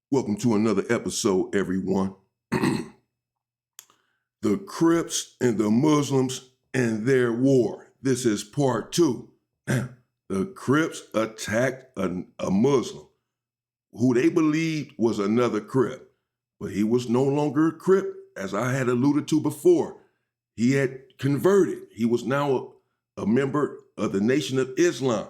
Welcome to another episode, everyone. The Crips and the Muslims and their war. This is part two. The Crips attacked a Muslim who they believed was another Crip, but he was no longer a Crip, as I had alluded to before. He had converted. He was now a member of the Nation of Islam,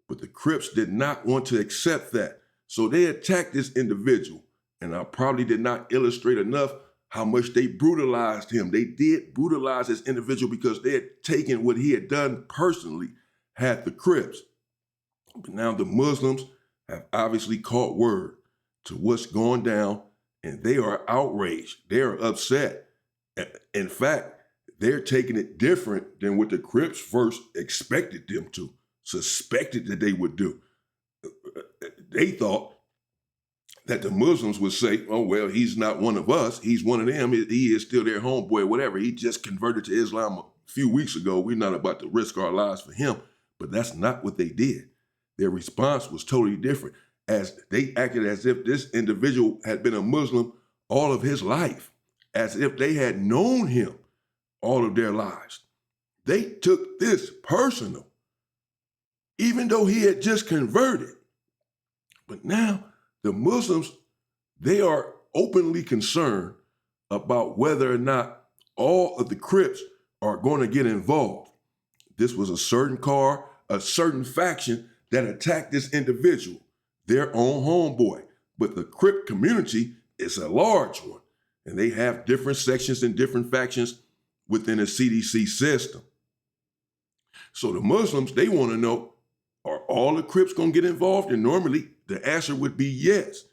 but the Crips did not want to accept that. So they attacked this individual, and I probably did not illustrate enough how much they brutalized him. They did brutalize this individual because they had taken what he had done personally, had the Crips. But now the Muslims have obviously caught word to what's going down, and they are outraged. They are upset. In fact, they're taking it different than what the Crips first expected them to, suspected that they would do. They thought that the Muslims would say, oh, well, he's not one of us. He's one of them. He is still their homeboy, whatever. He just converted to Islam a few weeks ago. We're not about to risk our lives for him. But that's not what they did. Their response was totally different, as they acted as if this individual had been a Muslim all of his life, as if they had known him all of their lives. They took this personal, even though he had just converted. But now the Muslims, they are openly concerned about whether or not all of the Crips are going to get involved. This was a certain faction that attacked this individual, their own homeboy. But the Crip community is a large one, and they have different sections and different factions within the CDC system. So the Muslims, they want to know, are all the Crips going to get involved? And normally the answer would be yes.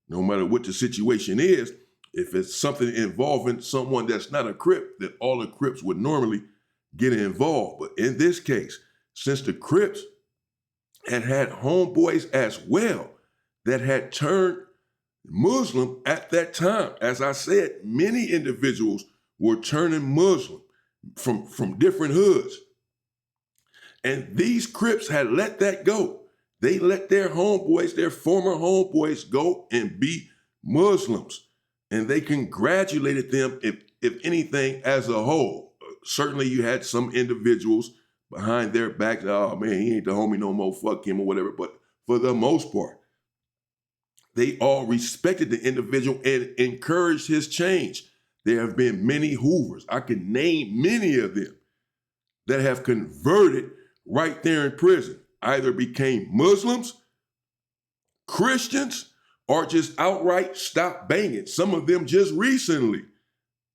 No matter what the situation is, if it's something involving someone that's not a Crip, then all the Crips would normally get involved. But in this case, since the Crips had homeboys as well that had turned Muslim at that time, as I said, many individuals were turning Muslim from different hoods. And these Crips had let that go. They let their homeboys, their former homeboys, go and be Muslims. And they congratulated them, if anything, as a whole. Certainly you had some individuals behind their backs, oh man, he ain't the homie no more, fuck him or whatever. But for the most part, they all respected the individual and encouraged his change. There have been many Hoovers, I can name many of them, that have converted right there in prison, either became Muslims, Christians, or just outright stopped banging. Some of them just recently,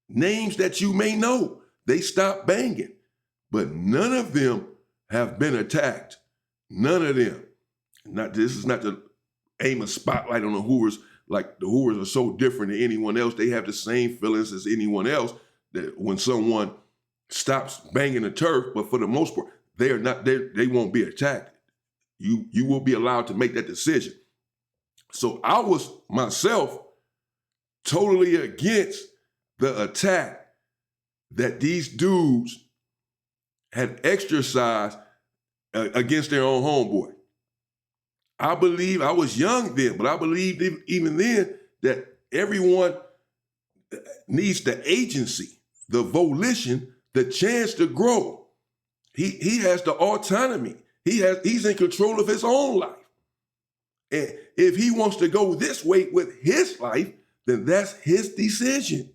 names that you may know, they stopped banging. But none of them have been attacked. None of them. This is not to aim a spotlight on the Hoovers, like the Hoovers are so different than anyone else. They have the same feelings as anyone else, that when someone stops banging the turf, but for the most part, they won't be attacked. You will be allowed to make that decision. So I was myself totally against the attack that these dudes had exercised against their own homeboy. I believe, I was young then, but I believed even then that everyone needs the agency, the volition, the chance to grow. He has the autonomy. He's in control of his own life. And if he wants to go this way with his life, then that's his decision.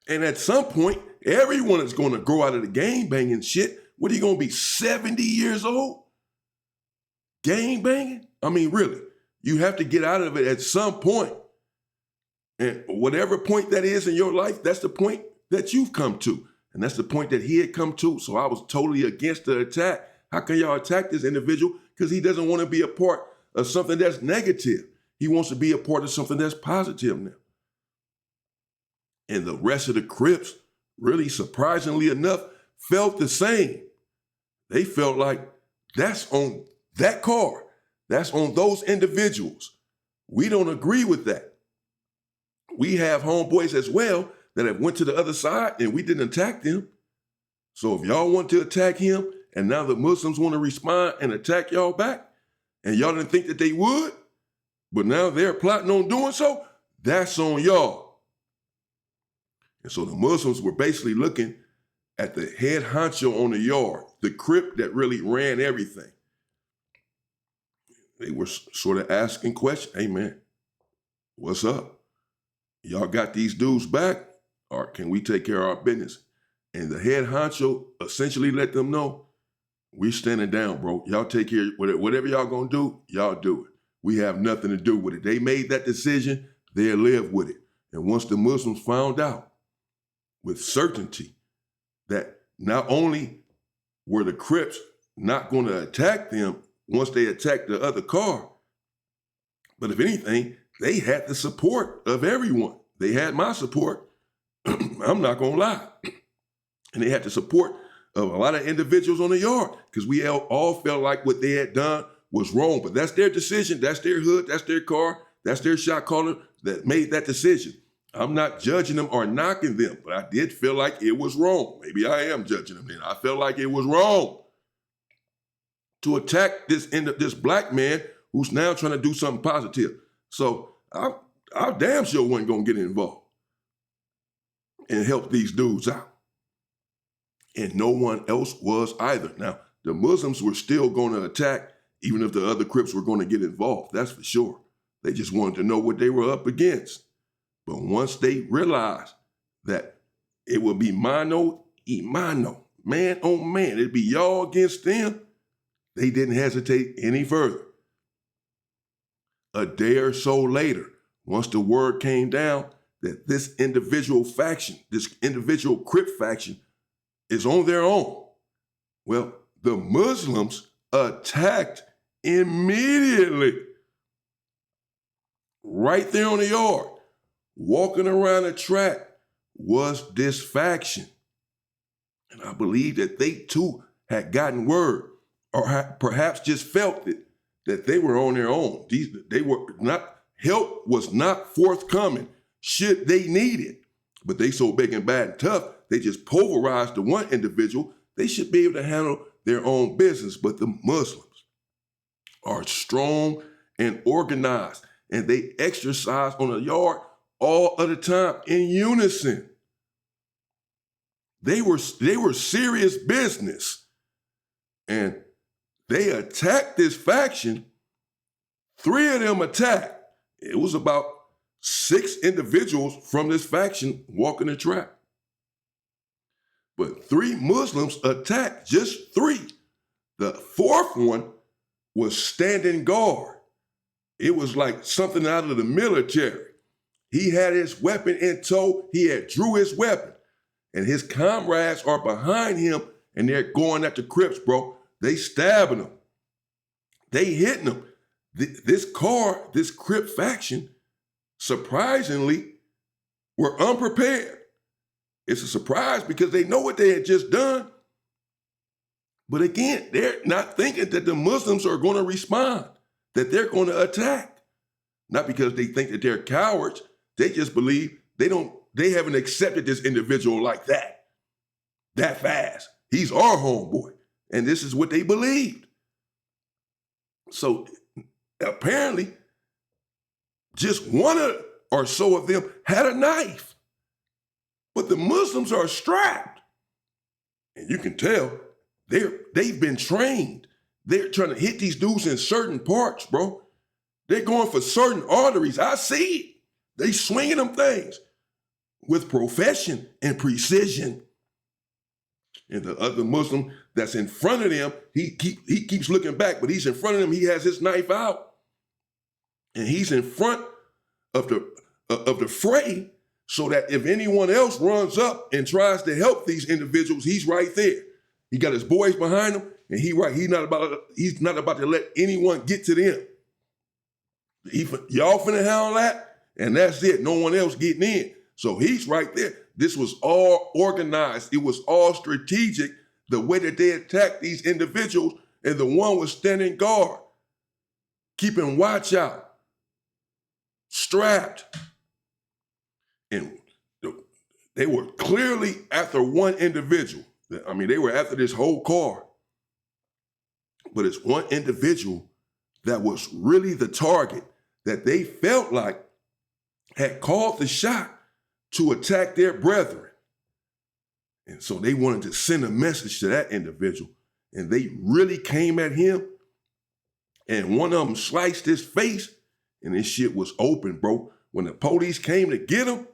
And at some point, everyone is going to grow out of the gang banging shit. What are you going to be, 70 years old? Gang banging? I mean, really, you have to get out of it at some point. And whatever point that is in your life, that's the point that you've come to. And that's the point that he had come to. So I was totally against the attack. How can y'all attack this individual? Because he doesn't want to be a part of something that's negative. He wants to be a part of something that's positive now. And the rest of the Crips, really surprisingly enough, felt the same. They felt like that's on that car. That's on those individuals. We don't agree with that. We have homeboys as well that have went to the other side and we didn't attack them. So if y'all want to attack him and now the Muslims want to respond and attack y'all back and y'all didn't think that they would, but now they're plotting on doing so, that's on y'all. And so the Muslims were basically looking at the head honcho on the yard, the Crip that really ran everything. They were sort of asking questions. Hey, man, what's up? Y'all got these dudes back? Or can we take care of our business? And the head honcho essentially let them know, we're standing down, bro. Y'all take care of whatever y'all gonna do, y'all do it. We have nothing to do with it. They made that decision, they'll live with it. And once the Muslims found out with certainty that not only were the Crips not gonna attack them once they attacked the other car, but if anything, they had the support of everyone. They had my support. I'm not gonna lie. And they had the support of a lot of individuals on the yard because we all felt like what they had done was wrong. But that's their decision. That's their hood. That's their car. That's their shot caller that made that decision. I'm not judging them or knocking them, but I did feel like it was wrong. Maybe I am judging them then. I felt like it was wrong to attack this black man who's now trying to do something positive. So I damn sure wasn't going to get involved and help these dudes out. And no one else was either. Now, the Muslims were still going to attack even if the other Crips were going to get involved. That's for sure. They just wanted to know what they were up against. But once they realized that it would be mano y mano, man on man, it'd be y'all against them, they didn't hesitate any further. A day or so later, once the word came down that this individual faction, this individual Crip faction, is on their own, well, the Muslims attacked immediately. Right there on the yard, walking around the track was this faction. And I believe that they too had gotten word, or perhaps just felt it, that they were on their own. Help was not forthcoming should they need it. But they so big and bad and tough, they just pulverized the one individual. They should be able to handle their own business. But the Muslims are strong and organized, and they exercise on the yard all of the time in unison. They were serious business, and they attacked this faction. 3 of them attacked. It was about 6 individuals from this faction walking the track. But 3 Muslims attacked, just 3. The 4th one was standing guard. It was like something out of the military. He had his weapon in tow. He had drew his weapon. And his comrades are behind him, and they're going at the Crips, bro. They stabbing him. They hitting him. This Crip faction, surprisingly, were unprepared. It's a surprise because they know what they had just done. But again, they're not thinking that the Muslims are going to respond, that they're going to attack. Not because they think that they're cowards. They just believe they haven't accepted this individual like that fast. He's our homeboy. And this is what they believed. So apparently, just 1 or so of them had a knife. But the Muslims are strapped. And you can tell they've been trained. They're trying to hit these dudes in certain parts, bro. They're going for certain arteries. I see it. They swinging them things with profession and precision. And the other Muslim that's in front of them, he keeps looking back, but he's in front of them. He has his knife out. And he's in front of the fray so that if anyone else runs up and tries to help these individuals, he's right there. He got his boys behind him, and he's not about to let anyone get to them. Y'all finna handle that, and that's it. No one else getting in. So he's right there. This was all organized. It was all strategic, the way that they attacked these individuals, and the one was standing guard, keeping watch out, strapped. And they were clearly after one individual. I mean, they were after this whole car. But it's one individual that was really the target that they felt like had called the shot to attack their brethren. And so they wanted to send a message to that individual. And they really came at him. And one of them sliced his face. And this shit was open, bro. When the police came to get him,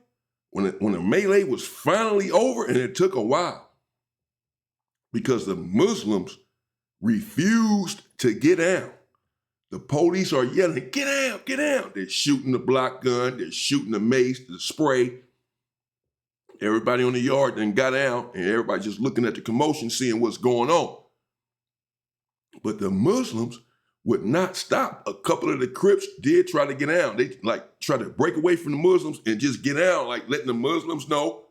when the melee was finally over, and it took a while, because the Muslims refused to get down. The police are yelling, get down, get down. They're shooting the block gun, they're shooting the mace, the spray. Everybody on the yard then got down, and everybody just looking at the commotion, seeing what's going on. But the Muslims would not stop. A couple of the Crips did try to get down. They try to break away from the Muslims and just get down, letting the Muslims know,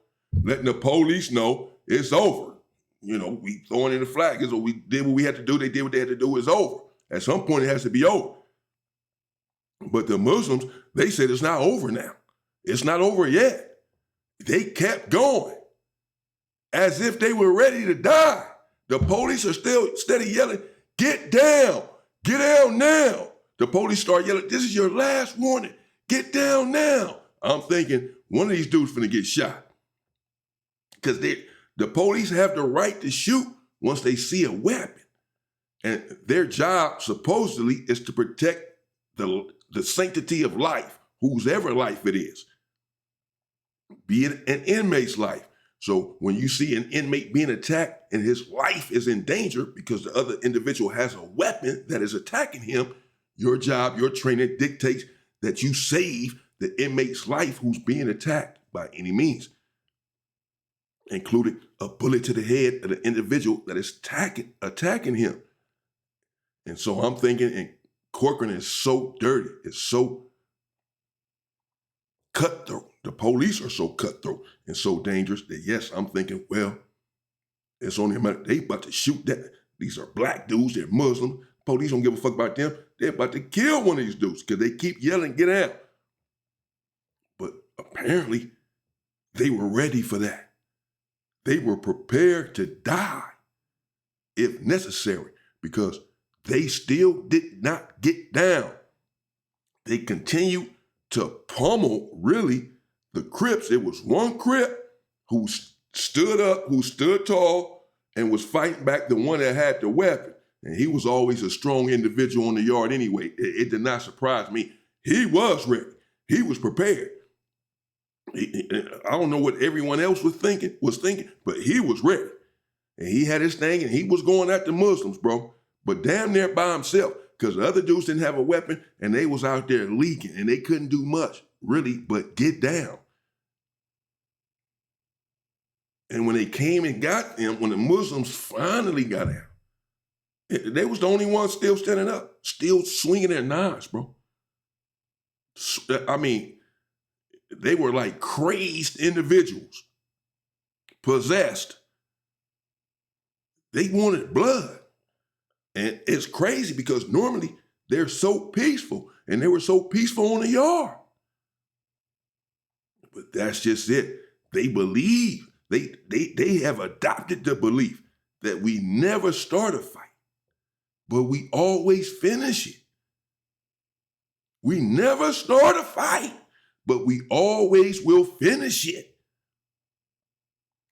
letting the police know it's over. We throwing in the flag. So we did what we had to do. They did what they had to do. It's over. At some point, it has to be over. But the Muslims, they said it's not over now. It's not over yet. They kept going as if they were ready to die. The police are still steady yelling, get down. Get down now. The police start yelling, this is your last warning. Get down now. I'm thinking one of these dudes finna get shot. Because the police have the right to shoot once they see a weapon. And their job, supposedly, is to protect the sanctity of life, whosever life it is, be it an inmate's life. So when you see an inmate being attacked and his life is in danger because the other individual has a weapon that is attacking him, your job, your training dictates that you save the inmate's life who's being attacked by any means, including a bullet to the head of the individual that is attacking him. And so I'm thinking, and Corcoran is so dirty, it's so cutthroat. The police are so cutthroat and so dangerous that, yes, I'm thinking, well, it's only a matter, they about to shoot that. These are black dudes, they're Muslim. Police don't give a fuck about them. They're about to kill one of these dudes because they keep yelling, get out. But apparently, they were ready for that. They were prepared to die if necessary because they still did not get down. They continued to pummel, really, the Crips. It was one Crip who stood up, who stood tall, and was fighting back the one that had the weapon. And he was always a strong individual on the yard anyway. It did not surprise me. He was ready. He was prepared. I don't know what everyone else was thinking, but he was ready. And he had his thing, and he was going at the Muslims, bro. But damn near by himself, because the other dudes didn't have a weapon, and they was out there leaking, and they couldn't do much, really, but get down. And when they came and got them, when the Muslims finally got out, they was the only ones still standing up, still swinging their knives, bro. I mean, they were like crazed individuals, possessed. They wanted blood. And it's crazy because normally they're so peaceful, and they were so peaceful on the yard. But that's just it. They believe, they have adopted the belief that we never start a fight, but we always finish it. We never start a fight, but we always will finish it.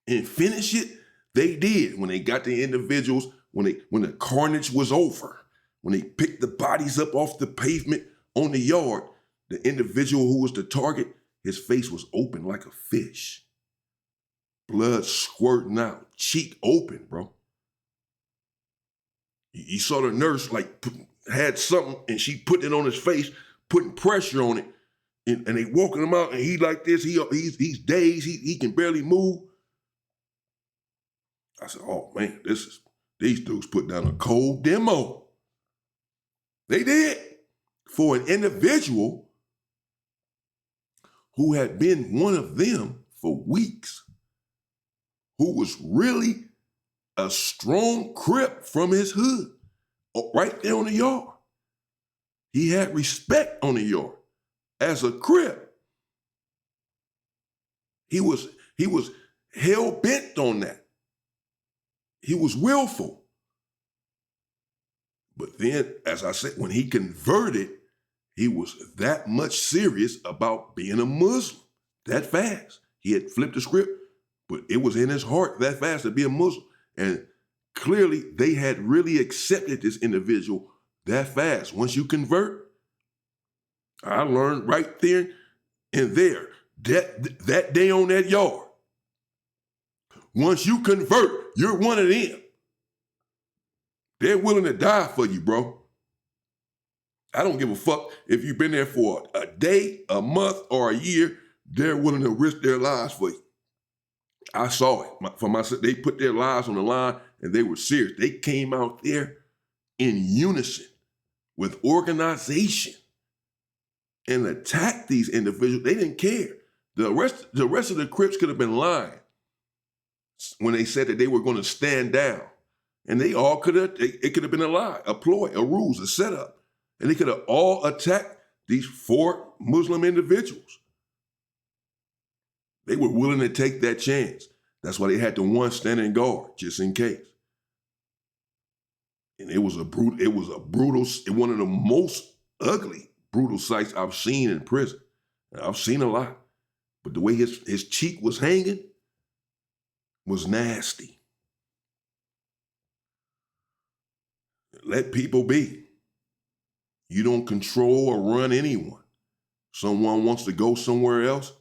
And finish it, they did when they got the individuals, when the carnage was over, when they picked the bodies up off the pavement on the yard, the individual who was the target, his face was open like a fish. Blood squirting out, cheek open, bro. You saw the nurse had something and she put it on his face, putting pressure on it, and they walking him out, and he like this, he's dazed, he can barely move. I said, oh man, these dudes put down a cold demo. They did. For an individual who had been one of them for weeks, who was really a strong Crip from his hood, right there on the yard. He had respect on the yard as a Crip. He was hell-bent on that. He was willful. But then, as I said, when he converted, He was that much serious about being a Muslim that fast. He had flipped the script, but it was in his heart that fast to be a Muslim. And clearly they had really accepted this individual that fast. Once you convert, I learned right there and there, that day on that yard. Once you convert, you're one of them. They're willing to die for you, bro. I don't give a fuck if you've been there for a day, a month, or a year. They're willing to risk their lives for you. I saw it for myself. They put their lives on the line and they were serious. They came out there in unison with organization and attacked these individuals. They didn't care. The rest of the Crips could have been lying when they said that they were going to stand down. And they all could have, it could have been a lie, a ploy, a ruse, a setup. And they could have all attacked these 4 Muslim individuals. They were willing to take that chance. That's why they had the one standing guard, just in case. And it was brutal, one of the most ugly, brutal sights I've seen in prison. I've seen a lot. But the way his cheek was hanging was nasty. Let people be. You don't control or run anyone. Someone wants to go somewhere else.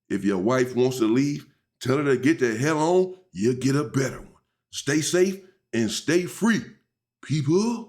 If your wife wants to leave, tell her to get the hell on, you'll get a better one. Stay safe and stay free, people.